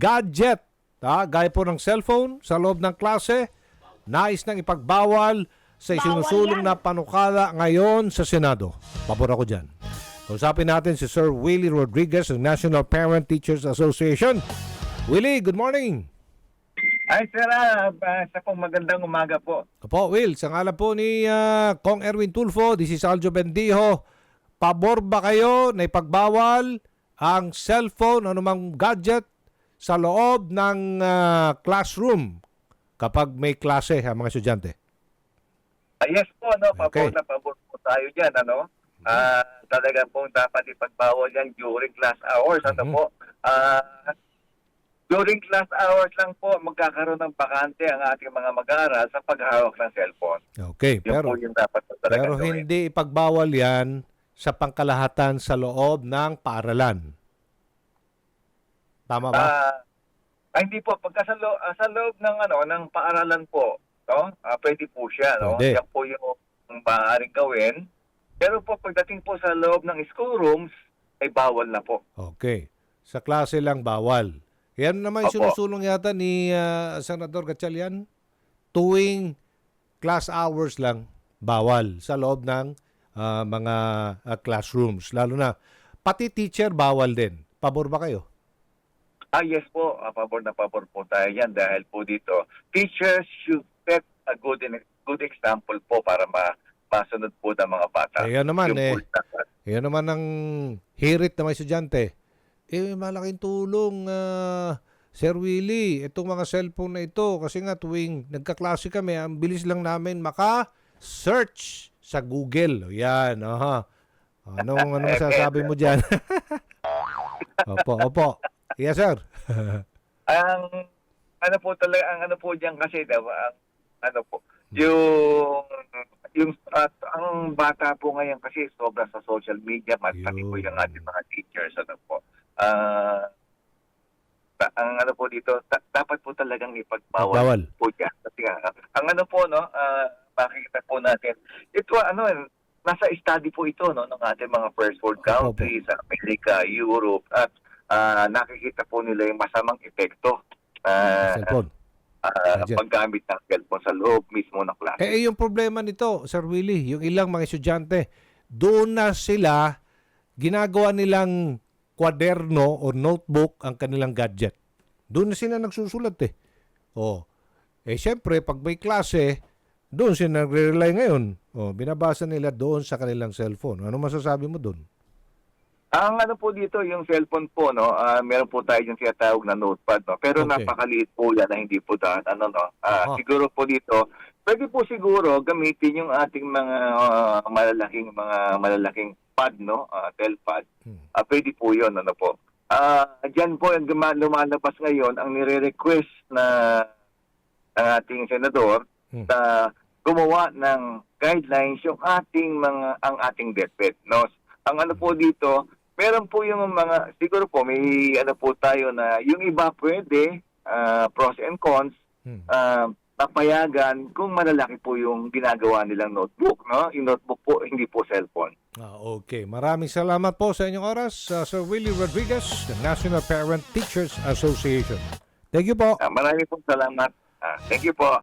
gadget, gaya po ng cellphone sa loob ng klase, nais nang ipagbawal sa isinusulong na panukala ngayon sa Senado. Pabor ako dyan. Kausapin natin si Sir Willie Rodriguez ng National Parent Teachers Association. Willie, good morning. Ay, sir, sa pong magandang umaga po. Opo, Will, sa ngalan po ni Kong Erwin Tulfo, this is Aljo Bendijo. Pabor ba kayo na ipagbawal ang cellphone o anumang gadget sa loob ng classroom kapag may klase ang mga estudyante? Yes po, no, Okay. pabor po tayo dyan, ano? Talaga po dapat ipagbawal yan during class hours, ano po? During class hours lang po, magkakaroon ng bakante ang ating mga mag-aaral sa paghawak ng cellphone. Okay, Yun po yung dapat po talaga pero gawin. hindi ipagbawal yan sa pangkalahatan sa loob ng paaralan. Tama ba? Hindi po, pagka sa loob ng, ng paaralan po, no? Pwede po siya, no? Pwede. Yan po yung maaaring gawin. Pero po, pagdating po sa loob ng schoolrooms, ay bawal na po. Okay. Sa klase lang bawal. Yan naman yung Opo. sinusulong yata ni Senador Gatchalian. Tuwing class hours lang, bawal sa loob ng mga classrooms. Lalo na, pati teacher bawal din. Pabor ba kayo? Yes po, pabor na pabor po tayo yan dahil po dito, teachers should set a good example po para masunod po ng mga bata. Yan naman Yung po dapat. yan naman ang hirit ng mga estudyante. Malaking tulong, Sir Willie, itong mga cellphone na ito. Kasi nga tuwing nagkaklase kami, ang bilis lang namin maka-search sa Google. Yan, aha. Anong masasabi mo dyan? Opo. Yes, sir. Ang ano po diyan kasi ang bata po ngayon kasi sobra sa social media pati po yung ating mga teachers ang po dito dapat po talagang ipagbawal po diyan kasi ang makikita po natin ito nasa study po ito no ng ating mga first world countries sa Amerika, Europe at nakikita po nila yung masamang epekto Cellphone. paggamit ng cellphone sa loob mismo ng klase. Yung problema nito, Sir Willie, yung ilang mga estudyante, doon na sila ginagawa nilang kwaderno o notebook ang kanilang gadget. Doon na sila nagsusulat syempre, pag may klase, doon sila nagre-rely ngayon. Binabasa nila doon sa kanilang cellphone. Ano masasabi mo doon? Ang po dito, yung cellphone po, no, meron po tayo yung tinatawag na notepad, no, pero Okay. napakaliit po yan na hindi po siguro po dito, pwede po siguro gamitin yung ating mga malalaking pad, no, telpad. Pwede po yun, po. Diyan po yung lumalabas ngayon ang nire-request ng ating senador na gumawa ng guidelines yung ang ating DepEd, no. Ang po dito, meron po yung mga, siguro po may po tayo na yung iba pwede, pros and cons, papayagan kung malalaki po yung ginagawa nilang notebook, no? Yung notebook po, hindi po cellphone. Okay. Maraming salamat po sa inyong oras, Sir Willie Rodriguez, ng National Parent Teachers Association. Thank you po. Maraming po salamat. Thank you po.